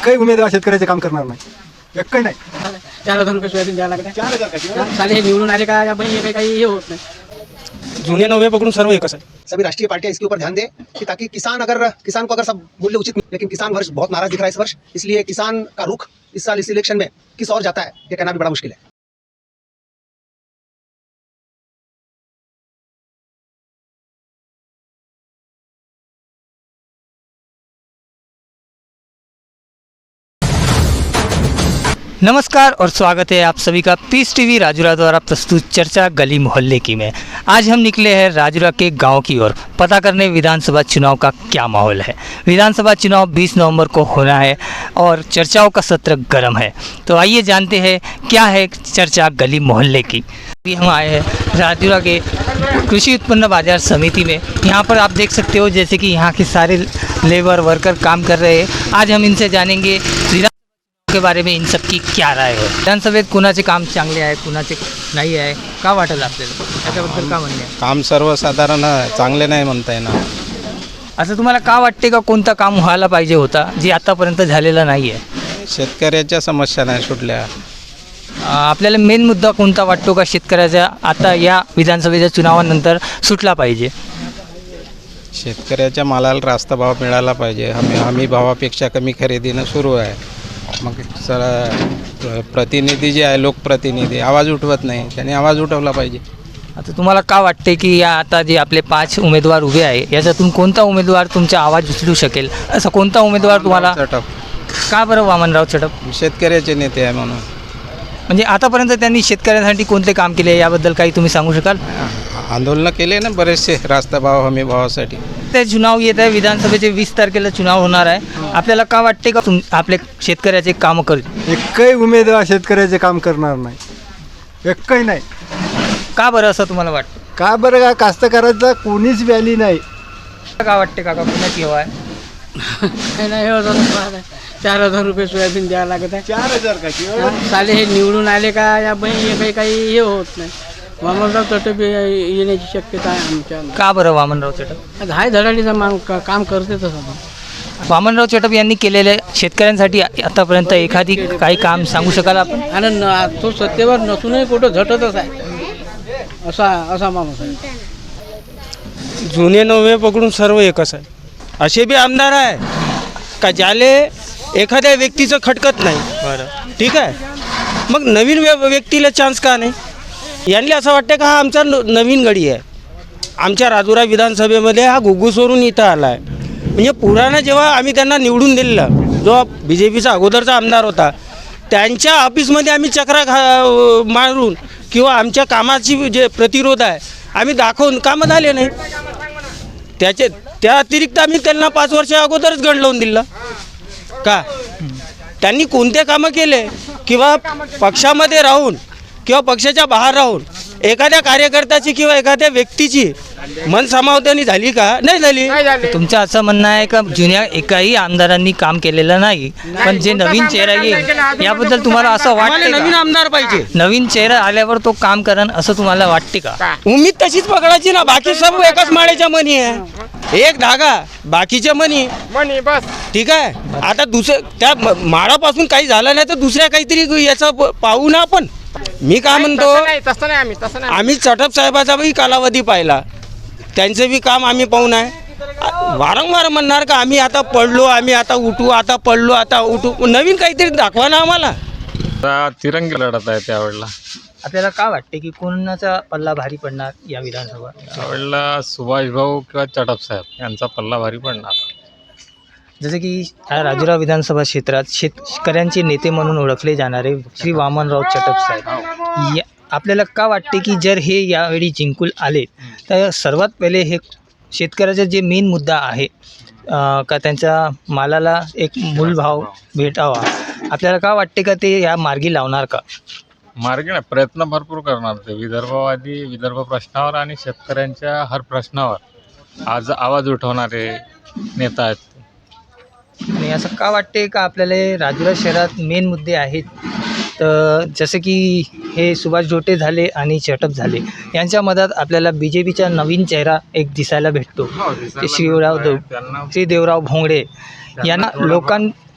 एकही उमेदवार शेतकऱ्याचे काम करणार नाही, एकही नाही. 4,000 रुपये सोयाबीन द्यायला लागत 4,000 का? साले हे निवडून आले का या बहिणी काही हे होत नाही. जुने नवे पकडून सर्व एकच आहे. सभी राष्ट्रीय पार्टियां इसके ऊपर ध्यान दें कि ताकि किसान को अगर सब मूल्य उचित मिले, लेकिन किसान वर्ष बहुत नाराज दिख रहा है इस वर्ष, इसलिए किसान का रुख इस साल इस इलेक्शन में किस और जाता है ये कहना भी बड़ा मुश्किल है. नमस्कार और स्वागत है आप सभी का पीस टीवी राजुरा द्वारा प्रस्तुत चर्चा गली मोहल्ले की में। आज हम निकले हैं राजुरा के गांव की ओर पता करने विधानसभा चुनाव का क्या माहौल है। विधानसभा चुनाव 20 नवंबर को होना है और चर्चाओं का सत्र गर्म है, तो आइए जानते हैं क्या है चर्चा गली मोहल्ले की। अभी हम आए हैं राजुरा के कृषि उत्पन्न बाजार समिति में। यहाँ पर आप देख सकते हो जैसे कि यहाँ के सारे लेबर वर्कर काम कर रहे हैं। आज हम इनसे जानेंगे के बारे में, इन सब की क्या राय है। विधानसभेत कुणाचे काम चांगले आहे, कुणाचे नाही आहे, का वाटेल आपल्याला त्याच्याबद्दल का म्हणणे आहे? काम सर्वसाधारण चांगले नाही म्हणता येणार. असं तुम्हाला का वाटते का कोणतं काम व्हायला पाहिजे होता जे आतापर्यंत झालेलं नाही आहे? शेतकऱ्याच्या समस्या नाही सुटल्या. आपल्याला मेन मुद्दा कोणता वाटतो का शेतकऱ्याचा आता या विधानसभेच्या चुनावानंतर सुटला पाहिजे? शेतकऱ्याच्या मालाला रास्त भाव मिळाला पाहिजे. हमी भावापेक्षा कमी खरेदीनं सुरू आहे. मग प्रतिनिधी जे आहे लोकप्रतिनिधी आवाज उठवत नाही, त्यांनी आवाज उठवला पाहिजे. आता तुम्हाला का वाटते की या आता जे आपले 5 उमेदवार उभे आहे याच्यातून कोणता उमेदवार तुमचा आवाज उचलू शकेल? असा कोणता उमेदवार तुम्हाला? चटप. का बरं वामनराव चटप? शेतकऱ्याचे नेते आहे म्हणून. म्हणजे आतापर्यंत त्यांनी शेतकऱ्यांसाठी कोणते काम केले याबद्दल काही तुम्ही सांगू शकाल? आंदोलन केले ना बरेचसे रास्त भाव हमी भावासाठी. ते चुनाव येत आहे, विधानसभेचे 20 तारखेला चुनाव होणार आहे. आपल्याला का वाटते का आपले शेतकऱ्याचे काम करेल? एकही उमेदवार शेतकऱ्याचे काम करणार नाही, एकही नाही. का बरं असं तुम्हाला वाटतं? का बरं का कास्तकाराचा कोणीच व्हॅली नाही. का वाटते काका कुणाची हवा आहे? काही नाही हे होतं. 4,000 रुपये सोयाबीन द्यायला लागत 4,000 का? साले हे निवडून आले का या बहिणी काही हे होत नाही. वामनराव चटप येण्याची शक्यता आहे आमच्या. का बरं वामनराव चटप? हाय धडाडीचं काम करते तसं. वामनराव चटप यांनी केलेले शेतकऱ्यांसाठी आतापर्यंत एखादी काही काम सांगू शकाल आपण? आणि तो सत्तेवर नसूनही कुठं झटतच आहे असा माणूस आहे. जुने नवे पकडून सर्व एकच आहे. असे बी आमदार आहे का ज्याले एखाद्या व्यक्तीचं खटकत नाही. बरं ठीक आहे, मग नवीन व्यक्तीला चान्स का नाही? यांनी असं वाटतं का हा आमचा नवीन गडी आहे. आमच्या राजुरा विधानसभेमध्ये हा घुग्गुसवरून इथं आला आहे. म्हणजे पुराणा जेव्हा आम्ही त्यांना निवडून दिलेलं, जो BJPचा अगोदरचा आमदार होता, त्यांच्या ऑफिसमध्ये आम्ही चक्रा मारून किंवा आमच्या कामाची जे प्रतिरोध आहे आम्ही दाखवून कामं झाले नाही. त्या अतिरिक्त आम्ही त्यांना 5 वर्षा अगोदरच गण लावून दिलं का? त्यांनी कोणते कामं केले किंवा पक्षामध्ये राहून किंवा पक्षाच्या बाहेर राहून एखाद्या कार्यकर्त्याची किंवा एखाद्या व्यक्तीची मन समावतानी झाली का? नाही झाली. तुमचं असं म्हणणं आहे का जुन्या एकाही आमदारांनी काम केलेलं नाही, पण जे नवीन चेहरा येईल याबद्दल तुम्हाला असं वाटतं? नवीन आमदार पाहिजे, नवीन चेहरा आल्यावर तो काम करण असं तुम्हाला वाटते का? उम्मीद तशीच पकडायची ना. बाकी सर्व एकाच माळ्याच्या मनी आहे, एक धागा बाकीच्या मनी बस. ठीक आहे, आता त्या माळापासून काही झालं नाही तर दुसऱ्या काहीतरी याचं पाहू ना आपण. मी काय म्हणतो, आम्ही चटप साहेबाचाही कालावधी पाहिला, त्यांचं बी काम आम्ही पाहून आहे. वारंवार म्हणणार का आम्ही आता पडलो, आम्ही आता उठू, आता पडलो, आता उठू. नवीन काहीतरी दाखवा ना आम्हाला. तिरंगी लढत आहे त्यावेळेला. आपल्याला काय वाटते की कोणाचा पल्ला भारी पडणार या विधानसभा? त्यावेळेला सुभाष भाऊ किंवा चटप साहेब यांचा पल्ला भारी पडणार. जसे की राजुरा विधानसभा क्षेत्रात शेतकऱ्यांचे नेते म्हणून ओळखले जाणारे श्री वामनराव चटप साहेब, आपल्याला का वाटते की जर हे यावेळी जिंकून आले तर सर्वात पहिले हे शेतकऱ्याचा जे मेन मुद्दा आहे का त्यांच्या मालाला एक मूलभाव भेटावा, आपल्याला का वाटते का ते या मार्गी लावणार का? मार्गे नाही, प्रयत्न भरपूर करणार ते. विदर्भ प्रश्नावर आणि शेतकऱ्यांच्या हर प्रश्नावर आज आवाज उठवणारे नेता आहेत. आणि असं का वाटते का आपल्याला राजुरा शहरात मेन मुद्दे आहेत, तर जसं की हे सुभाष जोटे झाले आणि चटप झाले, यांच्या मधात आपल्याला BJPचा नवीन चेहरा एक दिसायला भेटतो. ते श्री देवराव भोंगडे यांना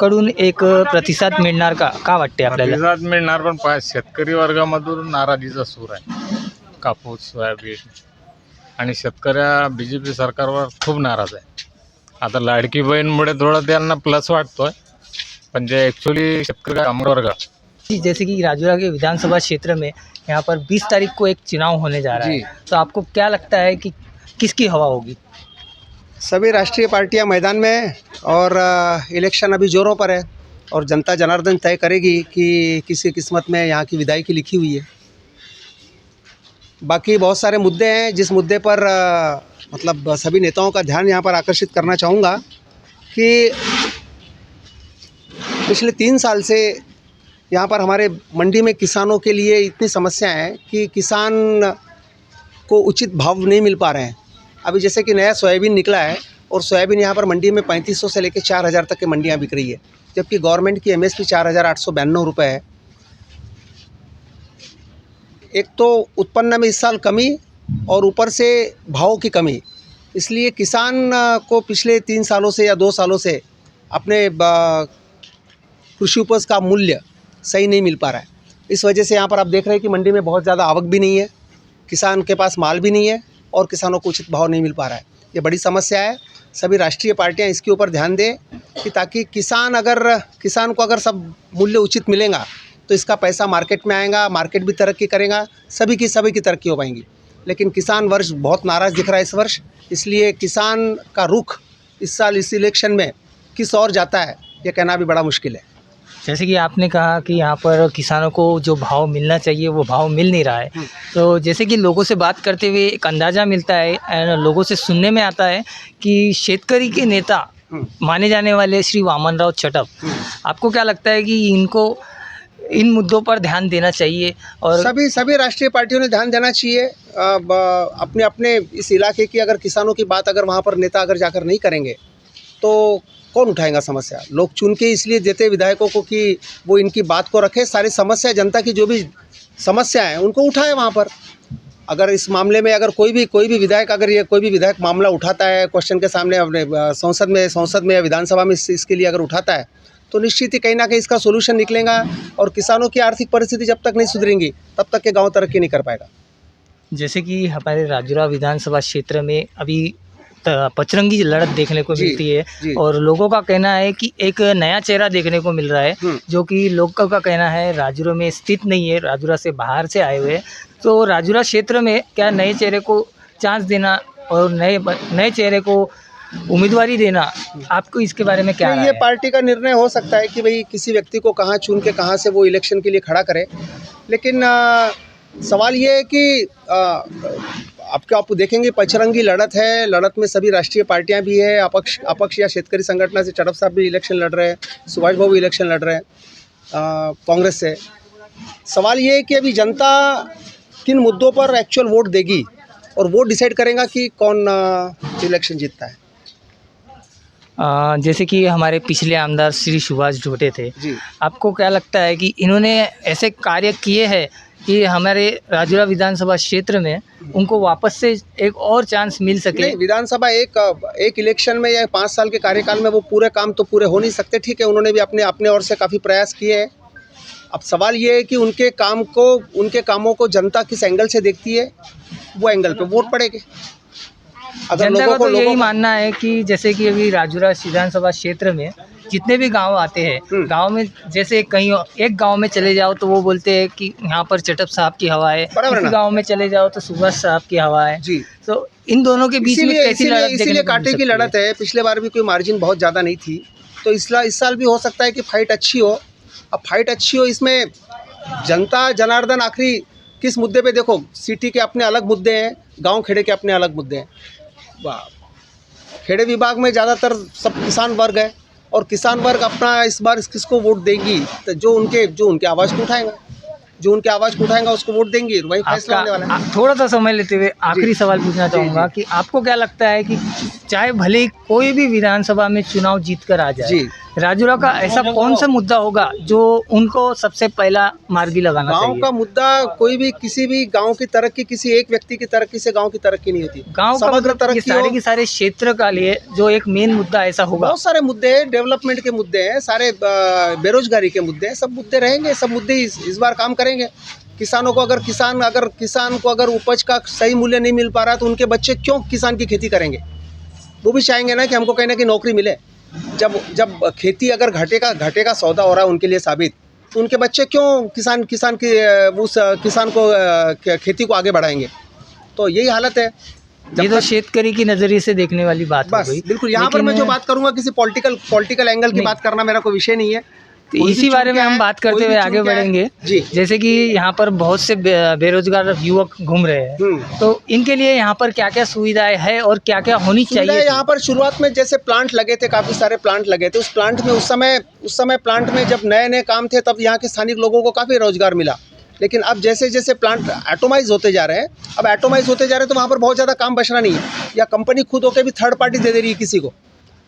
कडून एक प्रतिसाद मिळणार का वाटते आपल्याला? प्रतिसाद मिळणार, पण शेतकरी वर्गामधून नाराजीचा सूर आहे. कापूस, सोयाबीन आणि शेतकऱ्या BJP सरकारवर खूप नाराज आहे. आता लाडकी बहीणमुळे थोडं त्यांना प्लस वाटतोय, पण जे ॲक्च्युली शेतकरी वर्ग जैसे कि राजूरा के विधानसभा क्षेत्र में यहाँ पर 20 तारीख को एक चुनाव होने जा रहा है, तो आपको क्या लगता है कि किसकी हवा होगी? सभी राष्ट्रीय पार्टियां मैदान में हैं और इलेक्शन अभी जोरों पर है और जनता जनार्दन तय करेगी कि किसी किस्मत में यहाँ की विदाई लिखी हुई है। बाकी बहुत सारे मुद्दे हैं जिस मुद्दे पर मतलब सभी नेताओं का ध्यान यहाँ पर आकर्षित करना चाहूँगा कि पिछले 3 साल से यहाँ पर हमारे मंडी में किसानों के लिए इतनी समस्या है कि किसान को उचित भाव नहीं मिल पा रहे हैं। अभी जैसे कि नया सोयाबीन निकला है और सोयाबीन यहाँ पर मंडी में 3500 से लेकर 4000 तक की मंडियाँ बिक रही है, जबकि गवर्नमेंट की MSP 4892 रुपये है। एक तो उत्पन्न में इस साल कमी और ऊपर से भाव की कमी, इसलिए किसान को पिछले 3 सालों से या 2 सालों से अपने कृषि उपज का मूल्य सही नहीं मिल पा रहा है। इस वजह से यहाँ पर आप देख रहे हैं कि मंडी में बहुत ज़्यादा आवक भी नहीं है, किसान के पास माल भी नहीं है और किसानों को उचित भाव नहीं मिल पा रहा है। ये बड़ी समस्या है। सभी राष्ट्रीय पार्टियां इसके ऊपर ध्यान दें कि ताकि किसान को अगर सब मूल्य उचित मिलेगा तो इसका पैसा मार्केट में आएगा, मार्केट भी तरक्की करेगा, सभी की तरक्की हो पाएंगी। लेकिन किसान वर्ष बहुत नाराज़ दिख रहा है इस वर्ष, इसलिए किसान का रुख इस साल इस इलेक्शन में किस ओर जाता है ये कहना भी बड़ा मुश्किल है। जैसे कि आपने कहा कि यहाँ पर किसानों को जो भाव मिलना चाहिए वो भाव मिल नहीं रहा है, तो जैसे कि लोगों से बात करते हुए एक अंदाज़ा मिलता है, लोगों से सुनने में आता है कि शेतकरी के नेता माने जाने वाले श्री वामनराव चटप, आपको क्या लगता है कि इनको इन मुद्दों पर ध्यान देना चाहिए? और सभी राष्ट्रीय पार्टियों ने ध्यान देना चाहिए अपने अपने इस इलाके की। अगर किसानों की बात अगर वहाँ पर नेता अगर जाकर नहीं करेंगे तो कौन उठाएगा समस्या? लोग चुन के इसलिए देते विधायकों को कि वो इनकी बात को रखे, सारी समस्या जनता की जो भी समस्या है उनको उठाए वहाँ पर। अगर इस मामले में अगर कोई भी विधायक कोई भी विधायक मामला उठाता है क्वेश्चन के सामने अपने संसद में या विधानसभा में इसके लिए अगर उठाता है तो निश्चित ही कहीं ना कहीं इसका सोल्यूशन निकलेगा और किसानों की आर्थिक परिस्थिति जब तक नहीं सुधरेंगी तब तक के गाँव तरक्की नहीं कर पाएगा। जैसे कि हमारे राजूरा विधानसभा क्षेत्र में अभी पचरंगी लड़त देखने को मिलती है और लोगों का कहना है कि एक नया चेहरा देखने को मिल रहा है, जो कि लोगों का कहना है राजूरा में स्थित नहीं है, राजूरा से बाहर से आए हुए। तो राजूरा क्षेत्र में क्या नए चेहरे को चांस देना और नए चेहरे को उम्मीदवारी देना, आपको इसके बारे में क्या राय है? ये पार्टी का निर्णय हो सकता है कि भाई किसी व्यक्ति को कहाँ चुन के कहाँ से वो इलेक्शन के लिए खड़ा करे, लेकिन सवाल ये है कि आप देखेंगे पचरंगी लड़त है, लड़त में सभी राष्ट्रीय पार्टियां भी है, अपक्ष या शेतकरी संगठन से चटप साहब भी इलेक्शन लड़ रहे हैं, सुभाष बाबू इलेक्शन लड़ रहे हैं कांग्रेस से। सवाल ये है कि अभी जनता किन मुद्दों पर एक्चुअल वोट देगी और वो डिसाइड करेगा कि कौन इलेक्शन जीतता है। जैसे कि हमारे पिछले आमदार श्री सुभाष ढोटे थे, जी, आपको क्या लगता है कि इन्होंने ऐसे कार्य किए हैं कि हमारे राजूरा विधानसभा क्षेत्र में उनको वापस से एक और चांस मिल सके? नहीं, विधानसभा एक इलेक्शन में या 5 साल के कार्यकाल में वो पूरे काम तो पूरे हो नहीं सकते। ठीक है, उन्होंने भी अपने ओर से काफ़ी प्रयास किए हैं। अब सवाल ये है कि उनके कामों को जनता किस एंगल से देखती है, वो एंगल पे वोट पड़ेगी। अगर जनता लोगों का को तो यही मानना है कि जैसे कि अभी राजूरा विधानसभा क्षेत्र में जितने भी गांव आते हैं, गांव में जैसे कहीं एक गांव में चले जाओ तो वो बोलते हैं कि यहाँ पर चटप साहब की हवा है, किसी गांव में चले जाओ तो सुभाष साहब की हवा है जी। तो इन दोनों के बीच में कैसी लड़त? इसीलिए कांटे की लड़त है। पिछले बार भी कोई मार्जिन बहुत ज़्यादा नहीं थी, तो इस साल भी हो सकता है कि फाइट अच्छी हो। अब फाइट अच्छी हो, इसमें जनता जनार्दन आखिरी किस मुद्दे पे, देखो सिटी के अपने अलग मुद्दे हैं, गांव खेड़े के अपने अलग मुद्दे हैं। खेड़े विभाग में ज़्यादातर सब किसान वर्ग है और किसान वर्ग अपना इस बार किसको वोट देगी, तो जो उनके आवाज़ को उठाएगा उसको वोट देंगे, वही फैसला होने वाला है। थोड़ा सा समय लेते हुए आखिरी सवाल पूछना चाहूँगा कि आपको क्या लगता है कि चाहे भले ही कोई भी विधानसभा में चुनाव जीत कर आ जाए, राजूरा का ऐसा कौन सा मुद्दा होगा जो उनको सबसे पहला मार्गी लगाना गांव चाहिए? का मुद्दा कोई भी किसी भी गांव की तरक्की किसी एक व्यक्ति की तरक्की से गांव की तरक्की नहीं होती। गांव का समग्र मतलब ये तरक्की सारे हो। के सारे क्षेत्र का लिए जो एक मेन मुद्दा ऐसा होगा। बहुत सारे मुद्दे हैं, डेवलपमेंट के मुद्दे हैं, सारे बेरोजगारी के मुद्दे हैं, सब मुद्दे रहेंगे, सब मुद्दे इस बार काम करेंगे। किसानों को अगर किसान को अगर उपज का सही मूल्य नहीं मिल पा रहा तो उनके बच्चे क्यों किसान की खेती करेंगे? वो भी चाहेंगे ना कि हमको कहीं ना कहीं नौकरी मिले। जब खेती अगर घाटे का सौदा हो रहा है उनके लिए साबित, तो उनके बच्चे क्यों किसान को खेती को आगे बढ़ाएंगे? तो यही हालत है। ये तो शेतकरी की नज़रिए से देखने वाली बात हो बस गई। बिल्कुल, यहाँ पर मैं जो बात करूँगा किसी पॉलिटिकल एंगल की नहीं। बात करना मेरा कोई विषय नहीं है। तो कोई भी इसी चुन बारे के में हम आए, बात कोई करते भी हुए चुन आगे के आए। बढ़ेंगे। जी। जैसे कि यहाँ पर बहुत से बेरोजगार युवक घूम रहे हैं, तो इनके लिए यहाँ पर क्या क्या सुविधाएं हैं और क्या क्या होनी सुविधाएं चाहिए? यहाँ पर शुरुआत में जैसे प्लांट लगे थे, काफ़ी सारे प्लांट लगे थे। उस प्लांट में उस समय प्लांट में जब नए काम थे तब यहाँ के स्थानिक लोगों को काफ़ी रोजगार मिला। लेकिन अब जैसे जैसे प्लांट एटोमाइज होते जा रहे हैं तो वहाँ पर बहुत ज़्यादा काम बचना नहीं है, या कंपनी खुद होकर भी थर्ड पार्टी दे दे रही है किसी को,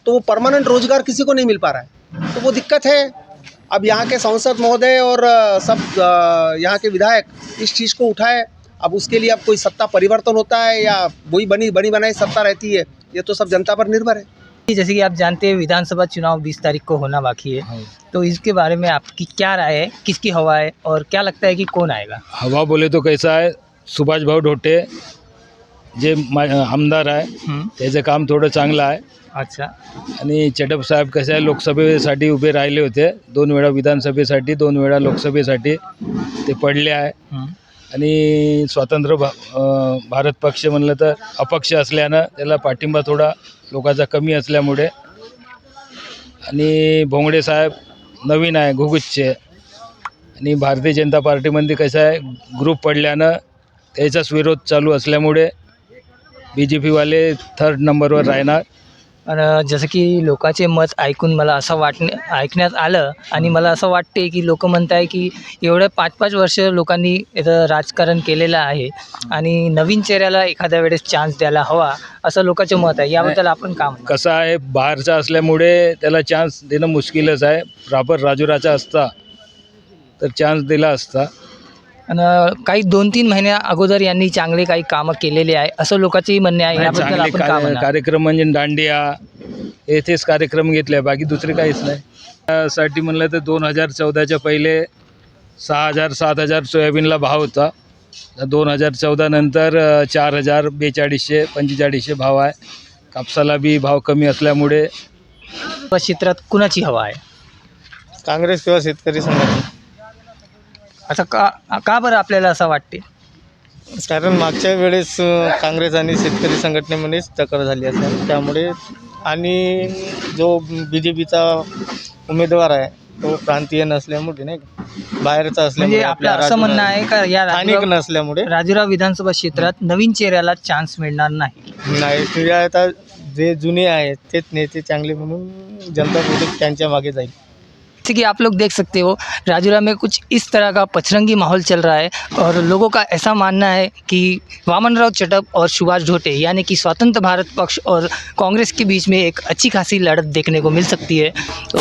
तो वो परमानेंट रोजगार किसी को नहीं मिल पा रहा है। तो वो दिक्कत है। अब यहाँ के सांसद महोदय और सब यहाँ के विधायक इस चीज़ को उठाए। अब उसके लिए अब कोई सत्ता परिवर्तन होता है या वही बनी बनाई सत्ता रहती है, ये तो सब जनता पर निर्भर है। जैसे कि आप जानते हैं विधानसभा चुनाव 20 तारीख को होना बाकी है, तो इसके बारे में आपकी क्या राय है? किसकी हवा है और क्या लगता है कि कौन आएगा? हवा बोले तो कैसा आहे, सुभाषभाऊ ढोटे जे आमदार आहे त्याचं काम थोडं चांगलं आहे. अच्छा, आणि चटप साहेब कसं आहे, लोकसभेसाठी उभे राहिले होते, 2 वेळा विधानसभेसाठी 2 वेळा लोकसभेसाठी ते पडले आहे. आणि स्वतंत्र भारत पक्ष म्हणलं तर अपक्ष असल्यानं त्याला पाठिंबा थोडा लोकांचा कमी असल्यामुळे, आणि भोंगडे साहेब नवीन आहे घुगुचचे, आणि भारतीय जनता पार्टीमध्ये कसं आहे ग्रुप पडल्यानं त्याचाच विरोध चालू असल्यामुळे BJPवाले 3rd नंबरवर राहणार. आणि जसं की लोकांचे मत ऐकून मला असं ऐकण्यात आलं आणि मला असं वाटते की लोक म्हणत आहे की एवढे 5-5 वर्ष लोकांनी इथं राजकारण केलेलं आहे आणि नवीन चेहऱ्याला एखाद्या वेळेस चान्स द्यायला हवा, असं लोकांचं मत आहे. याबद्दल आपण काम कसं आहे, बाहेरचा असल्यामुळे त्याला चान्स देणं मुश्किलच आहे. प्रॉपर राजुराचा असता तर चान्स दिला असता. आणि काही 2-3 महिन्या अगोदर यांनी चांगले काही कामं केलेले आहे असं लोकांचंही म्हणणे आहे. याबद्दल चांगले आपण काय म्हणणार? कार्यक्रम म्हणजे दांडिया येथेच कार्यक्रम घेतले, बाकी दुसरे काहीच नाही. त्यासाठी म्हणलं तर 2014च्या पहिले 6,000-7,000 सोयाबीनला भाव होता. 2014 नंतर 4,000, 4200, 4500 भाव आहे. कापसाला बी भाव कमी असल्यामुळे क्षेत्रात कुणाची हवा आहे? काँग्रेस किंवा शेतकरी संघटना. असं का बरं आपल्याला असं वाटते? कारण मागच्या वेळेस काँग्रेस आणि शेतकरी संघटनेमध्येच टक्कर झाली असेल, त्यामुळे, आणि जो BJPचा उमेदवार आहे तो प्रांतीय नसल्यामुळे, नाही का, बाहेरचा म्हणजे असल्यामुळे, आपलं असं म्हणणं आहे का या स्थानिक नसल्यामुळे राजुरा विधानसभा क्षेत्रात नवीन चेहऱ्याला चान्स मिळणार नाही? नाही. ते आता जे जुने आहेत तेच नेते चांगले म्हणून जनता बहुतेक त्यांच्या मागे जाईल. जैसे कि आप लोग देख सकते हो राजुरा में कुछ इस तरह का पचरंगी माहौल चल रहा है और लोगों का ऐसा मानना है कि वामनराव चटप और सुभाष ढोटे यानी कि स्वतंत्र भारत पक्ष और कांग्रेस के बीच में एक अच्छी खासी लड़त देखने को मिल सकती है. तो